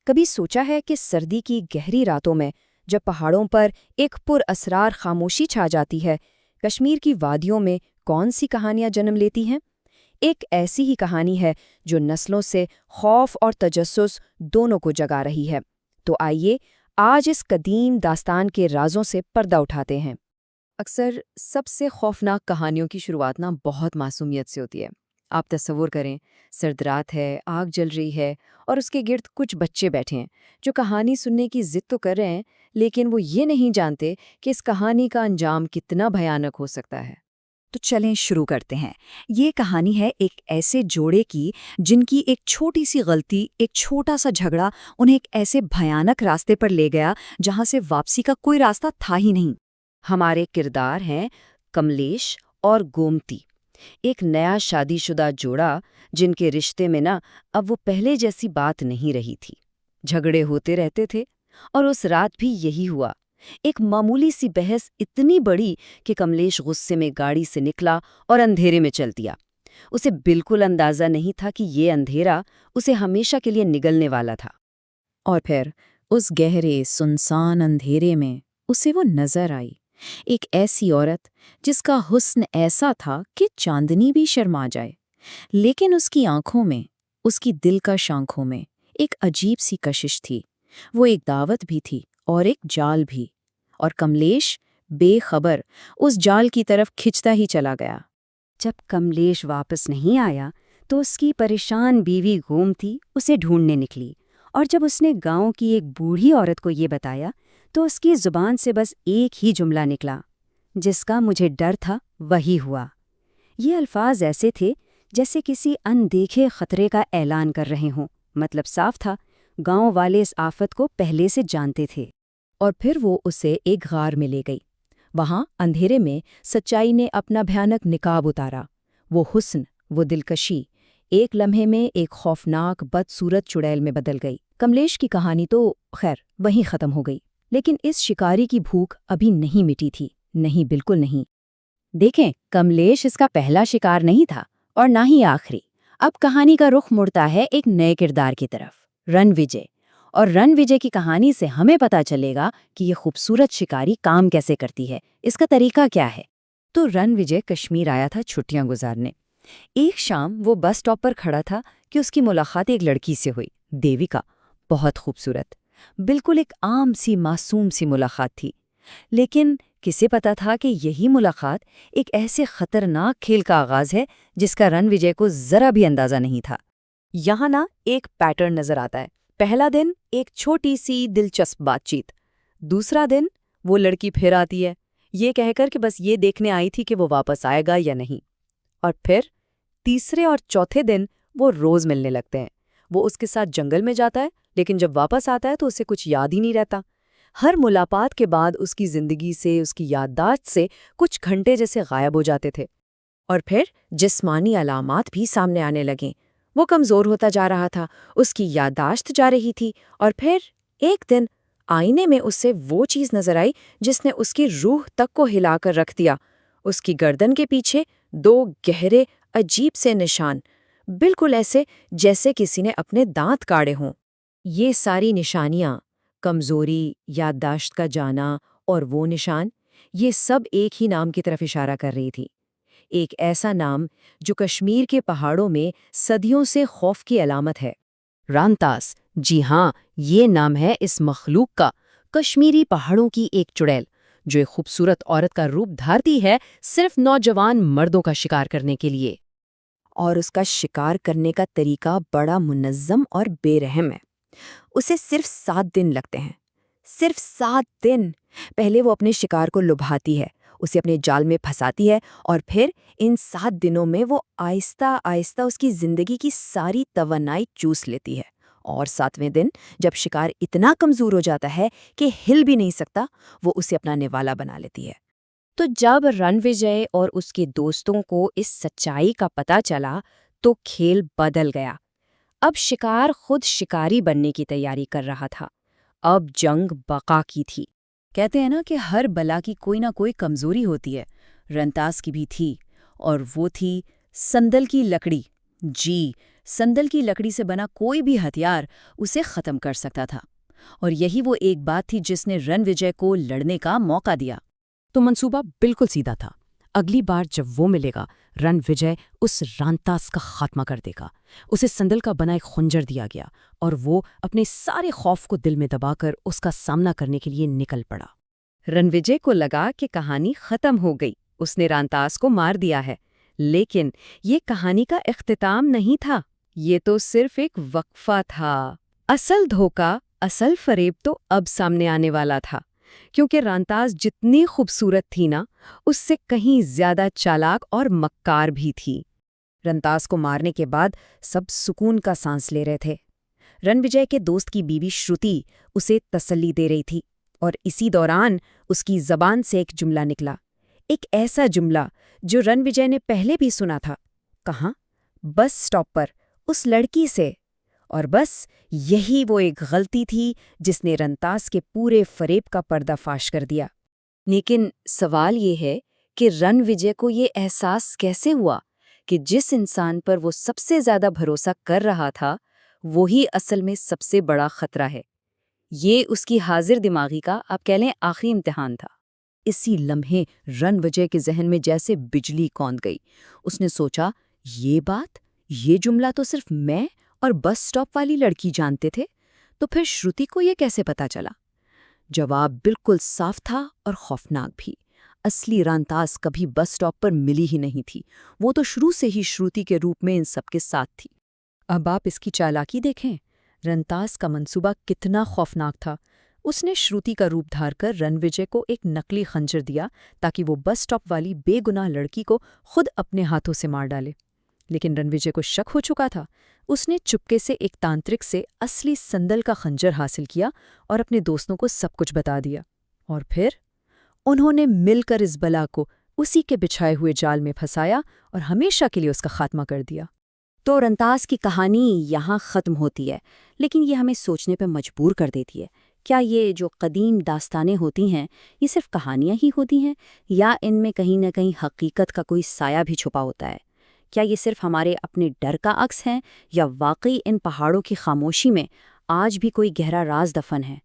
कभी सोचा है कि सर्दी की गहरी रातों में जब पहाड़ों पर एक पुरअसरार खामोशी छा जाती है, कश्मीर की वादियों में कौन सी कहानियां जन्म लेती हैं? एक ऐसी ही कहानी है जो नस्लों से खौफ और तजस्सुस दोनों को जगा रही है। तो आइए आज इस कदीम दास्तान के राजों से पर्दा उठाते हैं। अक्सर सबसे खौफनाक कहानियों की शुरुआत बहुत मासूमियत से होती है। आप तसव्वुर करें, सर्द रात है, आग जल रही है और उसके गिर्द कुछ बच्चे बैठे हैं जो कहानी सुनने की जिद तो कर रहे हैं, लेकिन वो ये नहीं जानते कि इस कहानी का अंजाम कितना भयानक हो सकता है। तो चलें शुरू करते हैं। ये कहानी है एक ऐसे जोड़े की जिनकी एक छोटी सी गलती, एक छोटा सा झगड़ा उन्हें एक ऐसे भयानक रास्ते पर ले गया जहां से वापसी का कोई रास्ता था ही नहीं। हमारे किरदार हैं कमलेश और गोमती, एक नया शादीशुदा जोड़ा जिनके रिश्ते में अब वो पहले जैसी बात नहीं रही थी। झगड़े होते रहते थे और उस रात भी यही हुआ। एक मामूली सी बहस इतनी बड़ी कि कमलेश गुस्से में गाड़ी से निकला और अंधेरे में चल दिया। उसे बिल्कुल अंदाजा नहीं था कि ये अंधेरा उसे हमेशा के लिए निगलने वाला था। और फिर उस गहरे सुनसान अंधेरे में उसे वो नजर आई, एक ऐसी औरत जिसका हुस्न ऐसा था कि चांदनी भी शर्मा जाए। लेकिन उसकी आंखों में, उसकी दिलकश आंखों में एक अजीब सी कशिश थी। वो एक दावत भी थी और एक जाल भी। और कमलेश बेखबर उस जाल की तरफ खिंचता ही चला गया। जब कमलेश वापस नहीं आया तो उसकी परेशान बीवी गोमती उसे ढूंढने निकली, और जब उसने गांव की एक बूढ़ी औरत को ये बताया तो उसकी जुबान से बस एक ही जुमला निकला, जिसका मुझे डर था वही हुआ। ये अल्फाज ऐसे थे जैसे किसी अनदेखे खतरे का ऐलान कर रहे हों। मतलब साफ था, गांव वाले इस आफत को पहले से जानते थे। और फिर वो उसे एक गार में ले गई। वहां अंधेरे में सच्चाई ने अपना भयानक निकाब उतारा। वो हुस्न, वो दिलकशी एक लम्हे में एक खौफनाक बदसूरत चुड़ैल में बदल गई। कमलेश की कहानी तो खैर वहीं खत्म हो गई, लेकिन इस शिकारी की भूख अभी नहीं मिटी थी। नहीं, बिल्कुल नहीं। देखें, कमलेश इसका पहला शिकार नहीं था और ना ही आखिरी। अब कहानी का रुख मुड़ता है एक नए किरदार की तरफ, रणविजय। और रणविजय की कहानी से हमें पता चलेगा कि ये खूबसूरत शिकारी काम कैसे करती है, इसका तरीका क्या है। तो रणविजय कश्मीर आया था छुट्टियां गुजारने। एक शाम वो बस स्टॉप पर खड़ा था कि उसकी मुलाकात एक लड़की से हुई, देविका। बहुत खूबसूरत, बिल्कुल एक आम सी मासूम सी मुलाकात थी। लेकिन किसे पता था कि यही मुलाकात एक ऐसे खतरनाक खेल का आगाज है जिसका रणविजय को जरा भी अंदाजा नहीं था। यहाँ एक पैटर्न नजर आता है। पहला दिन एक छोटी सी दिलचस्प बातचीत। दूसरा दिन वो लड़की फिर आती है, ये कहकर कि बस ये देखने आई थी कि वो वापस आएगा या नहीं। और फिर तीसरे और चौथे दिन वो रोज मिलने लगते हैं। वो उसके साथ जंगल में जाता है, लेकिन जब वापस आता है तो उसे कुछ याद ही नहीं रहता। हर मुलाकात के बाद उसकी जिंदगी से, उसकी याददाश्त से कुछ घंटे जैसे गायब हो जाते थे। और फिर जिस्मानी अलामात भी सामने आने लगे। वो कमजोर होता जा रहा था, उसकी याददाश्त जा रही थी। और फिर एक दिन आईने में उससे वो चीज नजर आई जिसने उसकी रूह तक को हिलाकर रख दिया। उसकी गर्दन के पीछे दो गहरे अजीब से निशान, बिल्कुल ऐसे जैसे किसी ने अपने दांत काटे हों। ये सारी निशानियां, कमजोरी, याददाश्त का जाना और वो निशान, ये सब एक ही नाम की तरफ इशारा कर रही थी। एक ऐसा नाम जो कश्मीर के पहाड़ों में सदियों से खौफ की अलामत है। रानतास। जी हाँ, ये नाम है इस मखलूक का। कश्मीरी पहाड़ों की एक चुड़ैल जो एक खूबसूरत औरत का रूप धारती है सिर्फ नौजवान मर्दों का शिकार करने के लिए। और उसका शिकार करने का तरीका बड़ा मुनज़्ज़म और बेरहम है। उसे सिर्फ 7 दिन लगते हैं। सिर्फ 7 दिन। पहले वो अपने शिकार को लुभाती है, उसे अपने जाल में फंसाती है, और फिर इन 7 दिनों में वो आहिस्ता आहिस्ता उसकी जिंदगी की सारी तवन्नाई चूस लेती है। और 7वें दिन जब शिकार इतना कमजोर हो जाता है कि हिल भी नहीं सकता, वो उसे अपना निवाला बना लेती है। तो जब रणविजय और उसके दोस्तों को इस सच्चाई का पता चला तो खेल बदल गया। अब शिकार खुद शिकारी बनने की तैयारी कर रहा था। अब जंग बका की थी। कहते हैं ना कि हर बला की कोई ना कोई कमजोरी होती है। रंतास की भी थी, और वो थी संदल की लकड़ी। जी, संदल की लकड़ी से बना कोई भी हथियार उसे खत्म कर सकता था। और यही वो एक बात थी जिसने रणविजय को लड़ने का मौका दिया। तो मंसूबा बिल्कुल सीधा था। अगली बार जब वो मिलेगा, रणविजय उस रांतास का खात्मा कर देगा। उसे संदल का बना एक खंजर दिया गया और वो अपने सारे खौफ को दिल में दबाकर उसका सामना करने के लिए निकल पड़ा। रणविजय को लगा कि कहानी खत्म हो गई, उसने रांतास को मार दिया है। लेकिन ये कहानी का इख्तिताम नहीं था, ये तो सिर्फ एक वक्फा था। असल धोखा, असल फरेब तो अब सामने आने वाला था, क्योंकि रांतास जितनी खूबसूरत थी ना, उससे कहीं ज्यादा चालाक और मक्कार भी थी। रंतास को मारने के बाद सब सुकून का सांस ले रहे थे। रणविजय के दोस्त की बीवी श्रुति उसे तसल्ली दे रही थी और इसी दौरान उसकी जबान से एक जुमला निकला, एक ऐसा जुमला जो रणविजय ने पहले भी सुना था। कहाँ? बस स्टॉप पर उस लड़की से। और बस यही वो एक गलती थी जिसने रंतास के पूरे फरेब का पर्दाफाश कर दिया। लेकिन सवाल ये है कि रणविजय को ये एहसास कैसे हुआ कि जिस इंसान पर वो सबसे ज्यादा भरोसा कर रहा था, वही असल में सबसे बड़ा खतरा है। ये उसकी हाजिर दिमागी का, आप कह लें, आखिरी इम्तिहान था। इसी लम्हे रणविजय के जहन में जैसे बिजली कौंध गई। उसने सोचा, ये जुमला तो सिर्फ मैं और बस स्टॉप वाली लड़की जानते थे, तो फिर श्रुति को ये कैसे पता चला? जवाब बिल्कुल साफ था और खौफनाक भी। असली रांतास कभी बस स्टॉप पर मिली ही नहीं थी, वो तो शुरू से ही श्रुति के रूप में इन सबके साथ थी। अब आप इसकी चालाकी देखें, रंतास का मंसूबा कितना खौफनाक था। उसने श्रुति का रूप धारकर रणविजय को एक नकली खंजर दिया ताकि वो बस स्टॉप वाली बेगुनाह लड़की को खुद अपने हाथों से मार डाले। लेकिन रणविजय को शक हो चुका था। उसने चुपके से एक तांत्रिक से असली संदल का खंजर हासिल किया और अपने दोस्तों को सब कुछ बता दिया। और फिर उन्होंने मिलकर इस बला को उसी के बिछाए हुए जाल में फंसाया और हमेशा के लिए उसका खात्मा कर दिया। तो रंतास की कहानी यहाँ ख़त्म होती है, लेकिन ये हमें सोचने पर मजबूर कर देती है। क्या ये जो कदीम दास्तानें होती हैं, ये सिर्फ कहानियाँ ही होती हैं, या इनमें कहीं न कहीं हकीकत का कोई साया भी छुपा होता है? क्या ये सिर्फ हमारे अपने डर का अक्स हैं, या वाकई इन पहाड़ों की खामोशी में आज भी कोई गहरा राज दफन है?